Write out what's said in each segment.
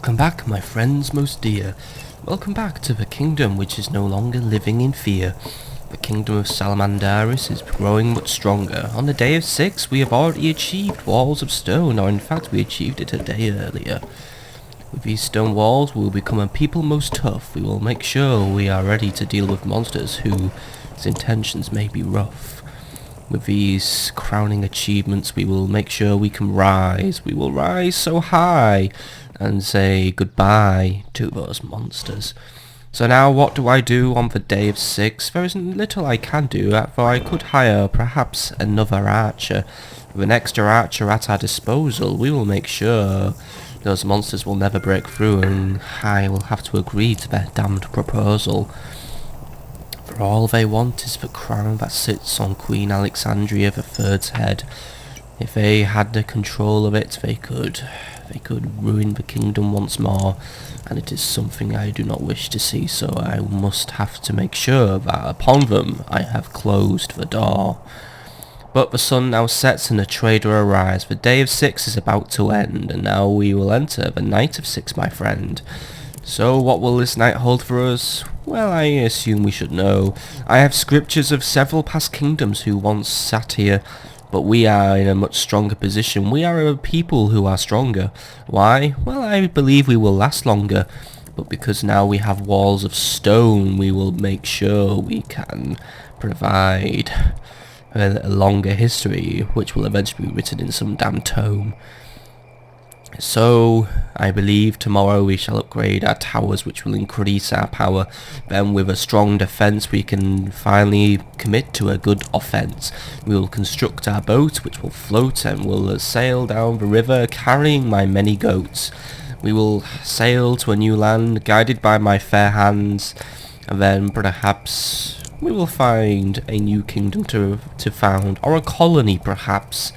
Welcome back, my friends most dear. Welcome back to the kingdom which is no longer living in fear. The kingdom of Salamandaris is growing much stronger. On the day of 6, we have already achieved walls of stone, or in fact we achieved it a day earlier. With these stone walls, we will become a people most tough. We will make sure we are ready to deal with monsters whose intentions may be rough. With these crowning achievements, we will make sure we can rise. We will rise so high and say goodbye to those monsters. So now what do I do on the day of 6? There is little I can do, for I could hire perhaps another archer. With an extra archer at our disposal, we will make sure those monsters will never break through, and I will have to agree to their damned proposal. For all they want is the crown that sits on Queen Alexandria III's head. If they had the control of it, they could ruin the kingdom once more, and it is something I do not wish to see, so I must have to make sure that upon them I have closed the door. But the sun now sets and the trader arrives. The day of 6 is about to end, and now we will enter the night of 6, my friend. So what will this night hold for us? Well, I assume we should know. I have scriptures of several past kingdoms who once sat here, but we are in a much stronger position. We are a people who are stronger. Why? Well, I believe we will last longer, but because now we have walls of stone, we will make sure we can provide a longer history, which will eventually be written in some damn tome. So, I believe tomorrow we shall upgrade our towers, which will increase our power. Then with a strong defense we can finally commit to a good offense. We will construct our boat, which will float and will sail down the river carrying my many goats. We will sail to a new land, guided by my fair hands, and then perhaps we will find a new kingdom to found, or a colony perhaps.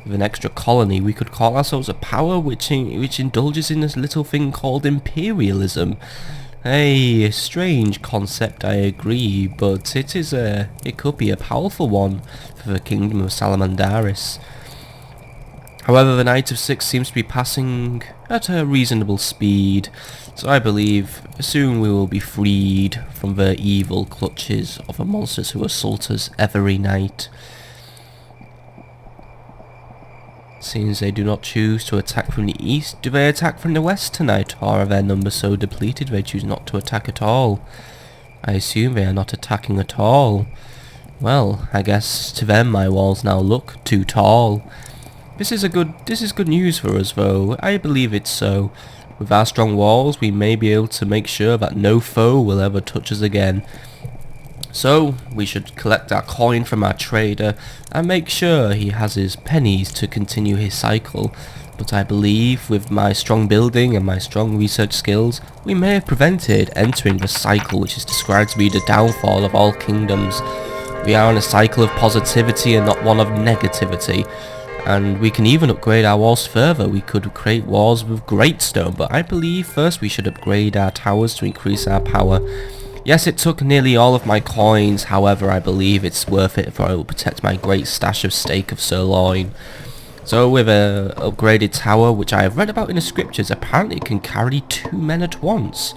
With an extra colony, we could call ourselves a power which indulges in this little thing called imperialism. A strange concept, I agree, but it could be a powerful one for the kingdom of Salamandaris. However, the night of 6 seems to be passing at a reasonable speed, so I believe soon we will be freed from the evil clutches of the monsters who assault us every night. Seems they do not choose to attack from the east. Do they attack from the west tonight, or are their numbers so depleted they choose not to attack at all? I assume they are not attacking at all. Well, I guess to them my walls now look too tall. This is good news for us though. I believe it's so. With our strong walls we may be able to make sure that no foe will ever touch us again. So, we should collect our coin from our trader and make sure he has his pennies to continue his cycle. But I believe with my strong building and my strong research skills, we may have prevented entering the cycle which is described to be the downfall of all kingdoms. We are in a cycle of positivity and not one of negativity. And we can even upgrade our walls further. We could create walls with great stone, but I believe first we should upgrade our towers to increase our power. Yes, it took nearly all of my coins, however I believe it's worth it, for I will protect my great stash of steak of sirloin. So with an upgraded tower, which I have read about in the scriptures, apparently it can carry 2 men at once.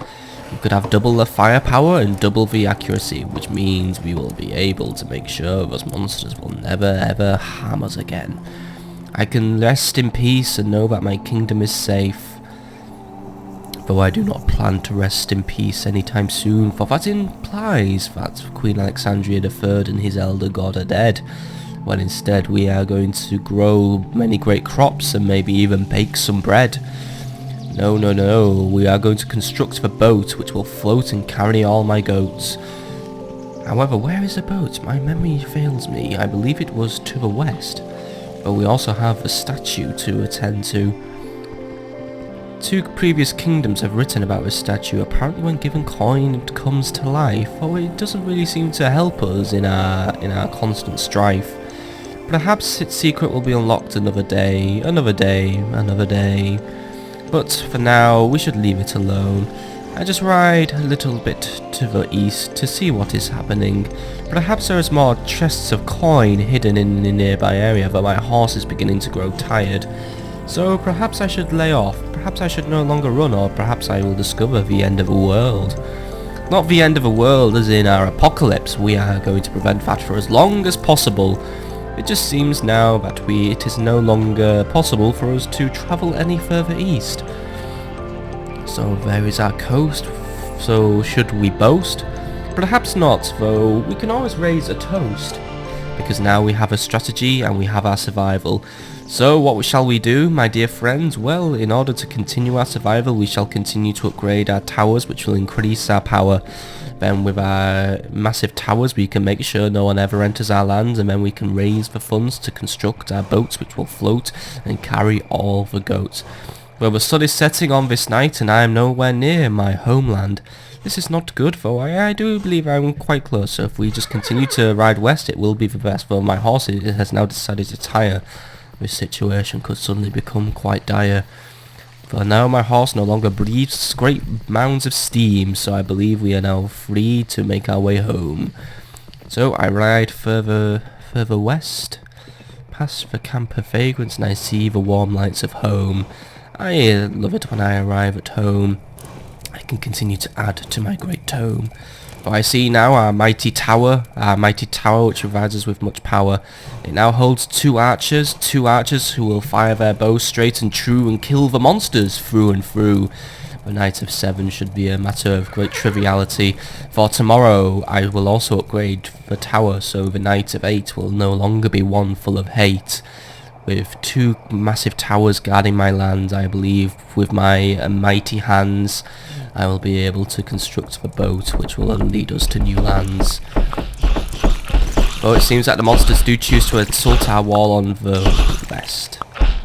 We could have double the firepower and double the accuracy, which means we will be able to make sure those monsters will never ever harm us again. I can rest in peace and know that my kingdom is safe. Though I do not plan to rest in peace anytime soon, for that implies that Queen Alexandria III and his elder god are dead, when instead we are going to grow many great crops and maybe even bake some bread. No, we are going to construct the boat which will float and carry all my goats. However, where is the boat? My memory fails me. I believe it was to the west, but we also have the statue to attend to. 2 previous kingdoms have written about this statue. Apparently when given coin it comes to life, although it doesn't really seem to help us in our constant strife. Perhaps its secret will be unlocked another day. But for now we should leave it alone. I just ride a little bit to the east to see what is happening. Perhaps there is more chests of coin hidden in the nearby area, but my horse is beginning to grow tired. So perhaps I should lay off. perhaps I should no longer run, or perhaps I will discover the end of the world. Not the end of the world as in our apocalypse, we are going to prevent that for as long as possible. It just seems now that it is no longer possible for us to travel any further east. So there is our coast, so should we boast? Perhaps not, though we can always raise a toast, because now we have a strategy and we have our survival. So what shall we do, my dear friends? Well, in order to continue our survival, we shall continue to upgrade our towers, which will increase our power. Then with our massive towers, we can make sure no one ever enters our lands, and then we can raise the funds to construct our boats, which will float and carry all the goats. Well, the sun is setting on this night, and I am nowhere near my homeland. This is not good, though. I do believe I'm quite close, so if we just continue to ride west, it will be the best. Though my horse has now decided to tire. This situation could suddenly become quite dire. For now my horse no longer breathes great mounds of steam, so I believe we are now free to make our way home. So I ride further west, past the camp of vagrants, and I see the warm lights of home. I love it when I arrive at home. I can continue to add to my great tome. For I see now our mighty tower which provides us with much power. It now holds two archers who will fire their bows straight and true and kill the monsters through and through. The Knight of 7 should be a matter of great triviality, for tomorrow I will also upgrade the tower, so the Knight of 8 will no longer be one full of hate. With two massive towers guarding my land, I believe with my mighty hands I will be able to construct the boat which will lead us to new lands. Though it seems that the monsters do choose to assault our wall on the west.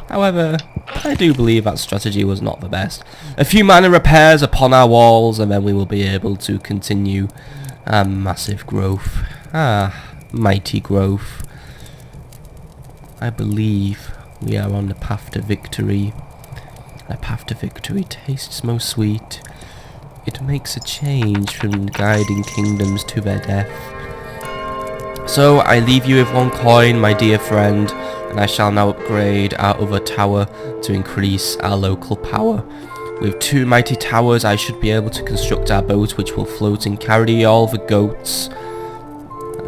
However, I do believe that strategy was not the best. A few minor repairs upon our walls, and then we will be able to continue our massive growth. Mighty growth. I believe we are on the path to victory. The path to victory tastes most sweet. It makes a change from guiding kingdoms to their death. So I leave you with one coin, my dear friend, and I shall now upgrade our other tower to increase our local power. With two mighty towers I should be able to construct our boat which will float and carry all the goats.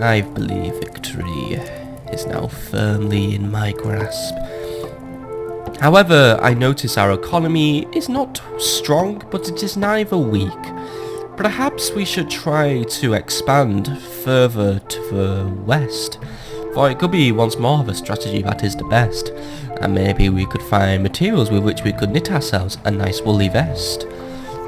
I believe victory is now firmly in my grasp. However, I notice our economy is not strong, but it is neither weak. Perhaps we should try to expand further to the west, for it could be once more the strategy that is the best, and maybe we could find materials with which we could knit ourselves a nice woolly vest.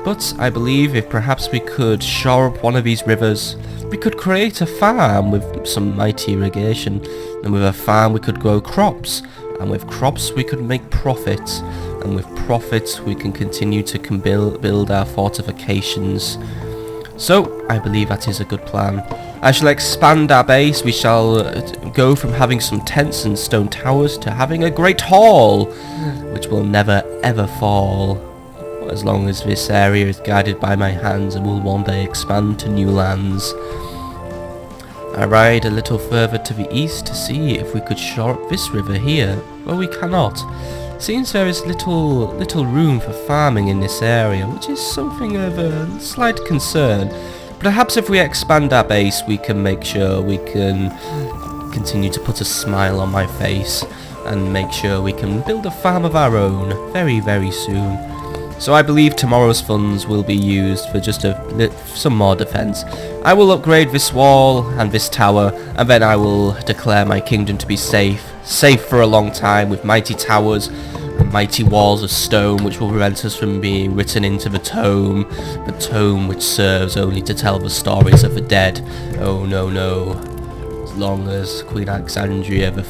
But I believe if perhaps we could shore up one of these rivers, we could create a farm with some mighty irrigation, and with a farm we could grow crops, and with crops we could make profits, and with profits we can continue to build our fortifications. So I believe that is a good plan. I shall expand our base. We shall go from having some tents and stone towers to having a great hall, which will never ever fall, as long as this area is guided by my hands and will one day expand to new lands. I ride a little further to the east to see if we could shore up this river here, but we cannot. Seems there is little room for farming in this area, which is something of a slight concern. Perhaps if we expand our base we can make sure we can continue to put a smile on my face and make sure we can build a farm of our own very, very soon. So I believe tomorrow's funds will be used for just some more defence. I will upgrade this wall and this tower, and then I will declare my kingdom to be safe for a long time, with mighty towers and mighty walls of stone which will prevent us from being written into the tome which serves only to tell the stories of the dead. Oh no, no. As long as Queen Alexandria the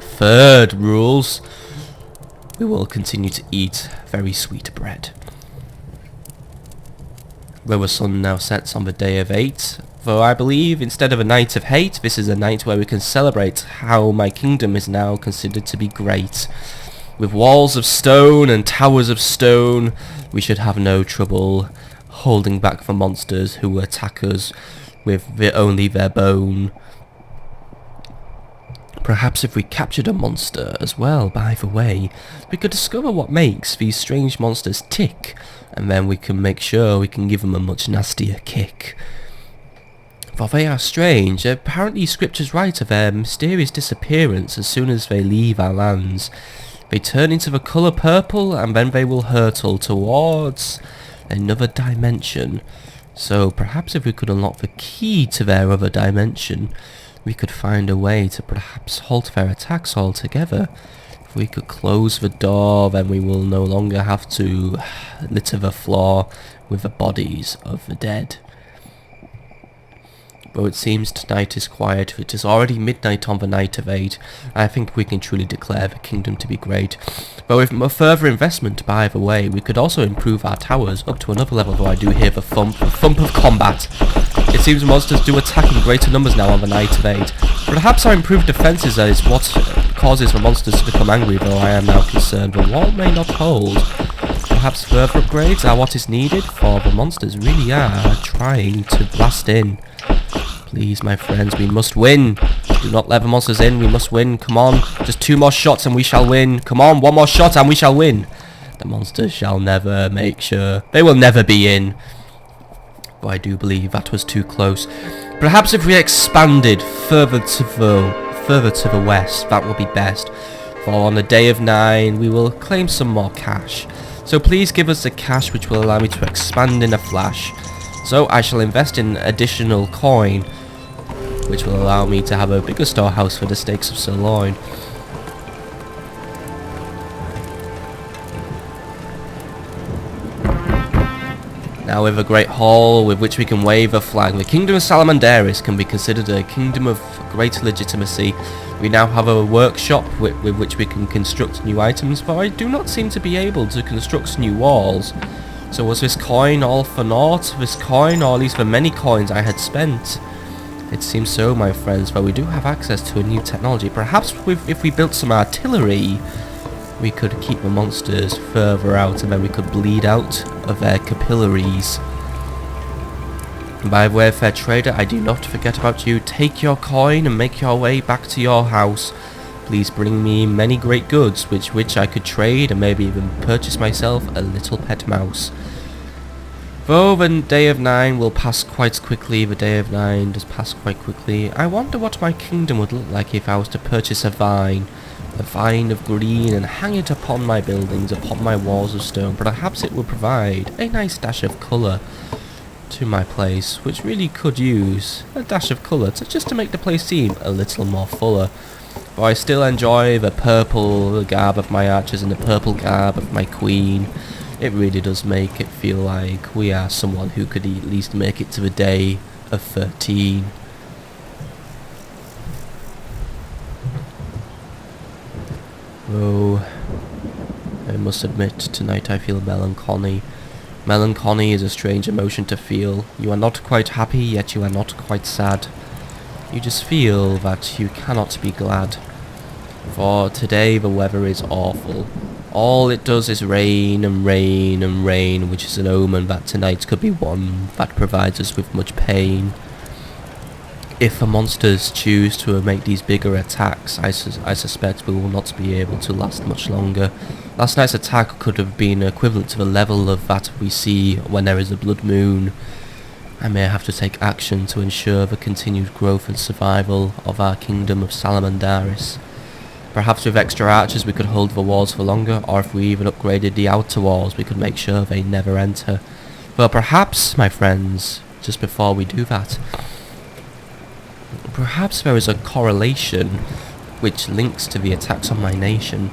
Third rules, we will continue to eat very sweet bread. Where the sun now sets on the day of 8, though I believe instead of a night of hate, this is a night where we can celebrate how my kingdom is now considered to be great. With walls of stone and towers of stone, we should have no trouble holding back the monsters who attack us with only their bone. Perhaps if we captured a monster as well, by the way, we could discover what makes these strange monsters tick, and then we can make sure we can give them a much nastier kick. For they are strange. Apparently scriptures write of their mysterious disappearance as soon as they leave our lands. They turn into the colour purple and then they will hurtle towards another dimension. So perhaps if we could unlock the key to their other dimension, we could find a way to perhaps halt their attacks altogether. If we could close the door, then we will no longer have to litter the floor with the bodies of the dead. Though it seems tonight is quiet, it is already midnight on the night of 8. I think we can truly declare the kingdom to be great. But with further investment, by the way, we could also improve our towers up to another level, though I do hear the thump of combat. It seems monsters do attack in greater numbers now on the night of 8. Perhaps our improved defences is what causes the monsters to become angry, though I am now concerned the wall may not hold. Perhaps further upgrades are what is needed, for the monsters really are trying to blast in. Please, my friends, we must win. Do not let the monsters in, we must win. Come on, just 2 more shots and we shall win. Come on, 1 more shot and we shall win. The monsters shall never make sure. They will never be in. But I do believe that was too close. Perhaps if we expanded further to the west, that will be best. For on the day of 9, we will claim some more cash. So please give us the cash which will allow me to expand in a flash. So I shall invest in additional coin, which will allow me to have a bigger storehouse for the steaks of sirloin. Now with a great hall with which we can wave a flag, the kingdom of Salamandaris can be considered a kingdom of great legitimacy. We now have a workshop with which we can construct new items, but I do not seem to be able to construct new walls. So was this coin all for naught? This coin, or at least the many coins I had spent? It seems so, my friends, but we do have access to a new technology. Perhaps if we built some artillery, we could keep the monsters further out, and then we could bleed out of their capillaries. And by the way, fair trader, I do not forget about you. Take your coin and make your way back to your house. Please bring me many great goods, which I could trade and maybe even purchase myself a little pet mouse. Though the day of 9 will pass quite quickly, the day of 9 does pass quite quickly, I wonder what my kingdom would look like if I was to purchase a vine of green, and hang it upon my buildings, upon my walls of stone. Perhaps it would provide a nice dash of colour to my place, which really could use a dash of colour just to make the place seem a little more fuller. But I still enjoy the purple garb of my archers and the purple garb of my queen. It really does make it feel like we are someone who could at least make it to the day of 13. Oh, I must admit, tonight I feel melancholy. Melancholy is a strange emotion to feel. You are not quite happy, yet you are not quite sad. You just feel that you cannot be glad. For today the weather is awful. All it does is rain and rain and rain, which is an omen that tonight could be one that provides us with much pain. If the monsters choose to make these bigger attacks, I suspect we will not be able to last much longer. Last night's attack could have been equivalent to the level of that we see when there is a blood moon. I may have to take action to ensure the continued growth and survival of our kingdom of Salamandaris. Perhaps with extra archers we could hold the walls for longer, or if we even upgraded the outer walls we could make sure they never enter. Well, perhaps, my friends, just before we do that, perhaps there is a correlation which links to the attacks on my nation.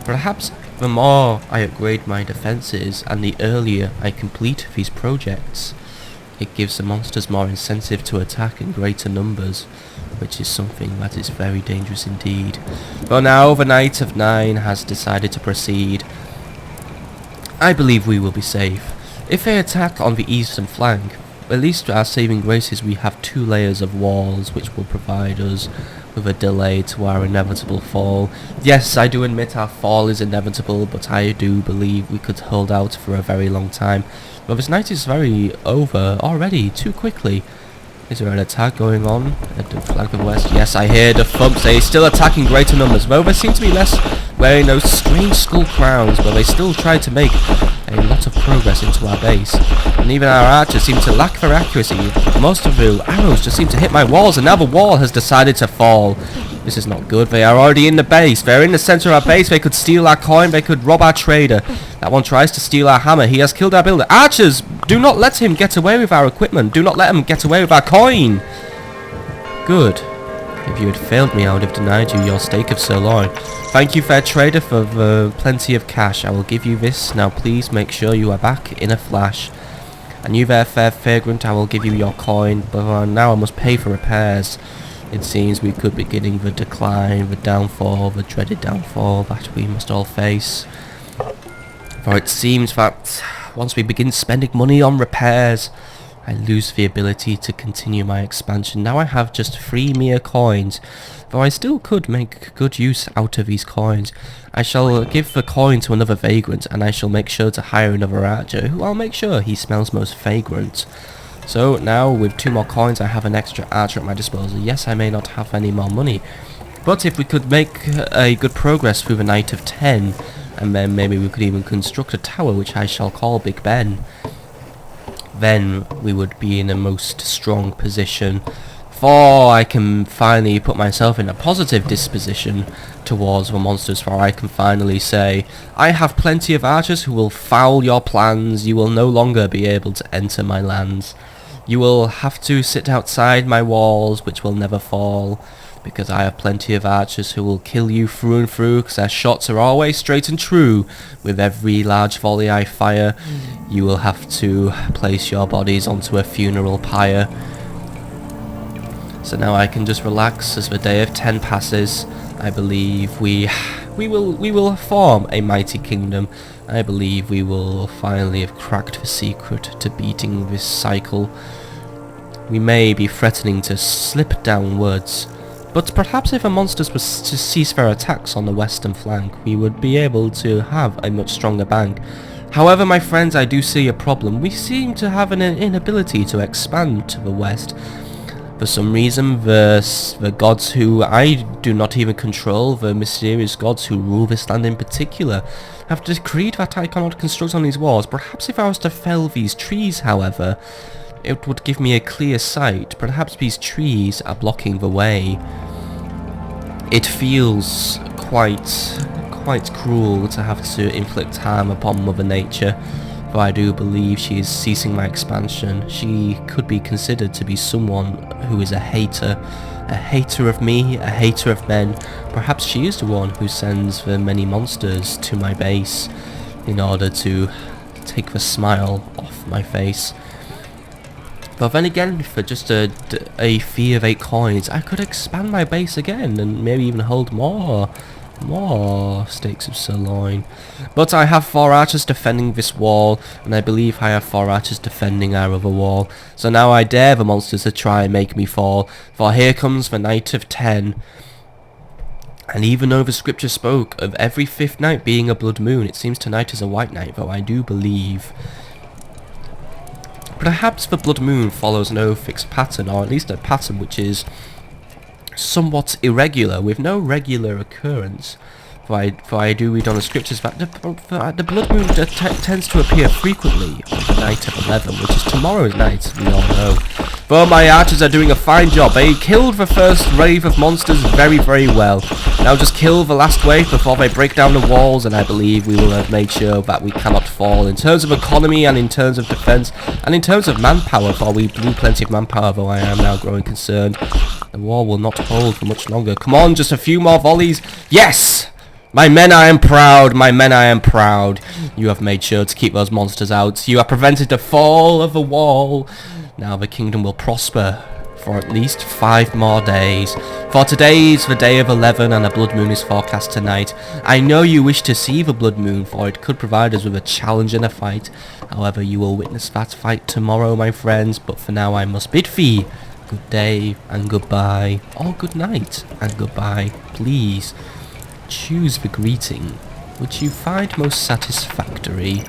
Perhaps the more I upgrade my defences and the earlier I complete these projects, it gives the monsters more incentive to attack in greater numbers, which is something that is very dangerous indeed. But now the night of 9 has decided to proceed. I believe we will be safe. If they attack on the eastern flank, at least our saving grace is we have 2 layers of walls which will provide us with a delay to our inevitable fall. Yes, I do admit our fall is inevitable, but I do believe we could hold out for a very long time. But this night is very over already, too quickly. Is there an attack going on at the flank of the west? Yes, I hear the thumps. They still attacking greater numbers, though there seem to be less wearing those strange skull crowns, but they still try to make a lot of progress into our base. And even our archers seem to lack their accuracy. Most of the arrows just seem to hit my walls, and now the wall has decided to fall. This is not good. They are already in the base. They're in the center of our base. They could steal our coin. They could rob our trader. That one tries to steal our hammer. He has killed our builder. Archers, do not let him get away with our equipment. Do not let him get away with our coin. Good. If you had failed me, I would have denied you your stake of sirloin. Thank you, fair trader, for the plenty of cash. I will give you this. Now please make sure you are back in a flash. And you there, fair vagrant, I will give you your coin. But now I must pay for repairs. It seems we could be getting the decline, the downfall, the dreaded downfall that we must all face. For it seems that once we begin spending money on repairs, I lose the ability to continue my expansion. Now I have just 3 mere coins, though I still could make good use out of these coins. I shall give the coin to another vagrant, and I shall make sure to hire another archer, who I'll make sure he smells most vagrant. So now with 2 more coins I have an extra archer at my disposal. Yes, I may not have any more money, but if we could make a good progress through the night of 10, and then maybe we could even construct a tower which I shall call Big Ben, then we would be in a most strong position, for I can finally put myself in a positive disposition towards the monsters, for I can finally say, I have plenty of archers who will foul your plans. You will no longer be able to enter my lands. You will have to sit outside my walls, which will never fall, because I have plenty of archers who will kill you through and through, because their shots are always straight and true. With every large volley I fire, you will have to place your bodies onto a funeral pyre. So now I can just relax as the day of 10 passes. I believe we will form a mighty kingdom. I believe we will finally have cracked the secret to beating this cycle. We may be threatening to slip downwards, but perhaps if the monsters were to cease their attacks on the western flank, we would be able to have a much stronger bank. However, my friends, I do see a problem. We seem to have an inability to expand to the west. For some reason, the gods who I do not even control, the mysterious gods who rule this land in particular, have decreed that I cannot construct on these walls. Perhaps if I was to fell these trees, however, it would give me a clear sight. Perhaps these trees are blocking the way. It feels quite cruel to have to inflict harm upon Mother Nature, for I do believe she is ceasing my expansion. She could be considered to be someone who is a hater of me, a hater of men. Perhaps she is the one who sends the many monsters to my base in order to take the smile off my face. But then again, for just a fee of 8 coins, I could expand my base again and maybe even hold more stakes of sirloin. But I have 4 archers defending this wall, and I believe I have 4 archers defending our other wall. So now I dare the monsters to try and make me fall, for here comes the night of 10. And even though the scripture spoke of every 5th night being a blood moon, it seems tonight is a white night, though I do believe. Perhaps the blood moon follows no fixed pattern, or at least a pattern which is somewhat irregular, with no regular occurrence. For I do read on the scriptures that the blood moon tends to appear frequently on the night of 11, which is tomorrow's night, we all know. But my archers are doing a fine job. They killed the first wave of monsters very, very well. Now just kill the last wave before they break down the walls, and I believe we will have made sure that we cannot fall in terms of economy and in terms of defense and in terms of manpower, for we blew plenty of manpower, though I am now growing concerned. The wall will not hold for much longer. Come on, just a few more volleys. Yes! My men, I am proud. My men, I am proud. You have made sure to keep those monsters out. You have prevented the fall of the wall. Now the kingdom will prosper for at least 5 more days. For today is the day of 11 and a blood moon is forecast tonight. I know you wish to see the blood moon, for it could provide us with a challenge and a fight. However, you will witness that fight tomorrow, my friends. But for now, I must bid thee good day and goodbye, or good night and goodbye. Please choose the greeting which you find most satisfactory.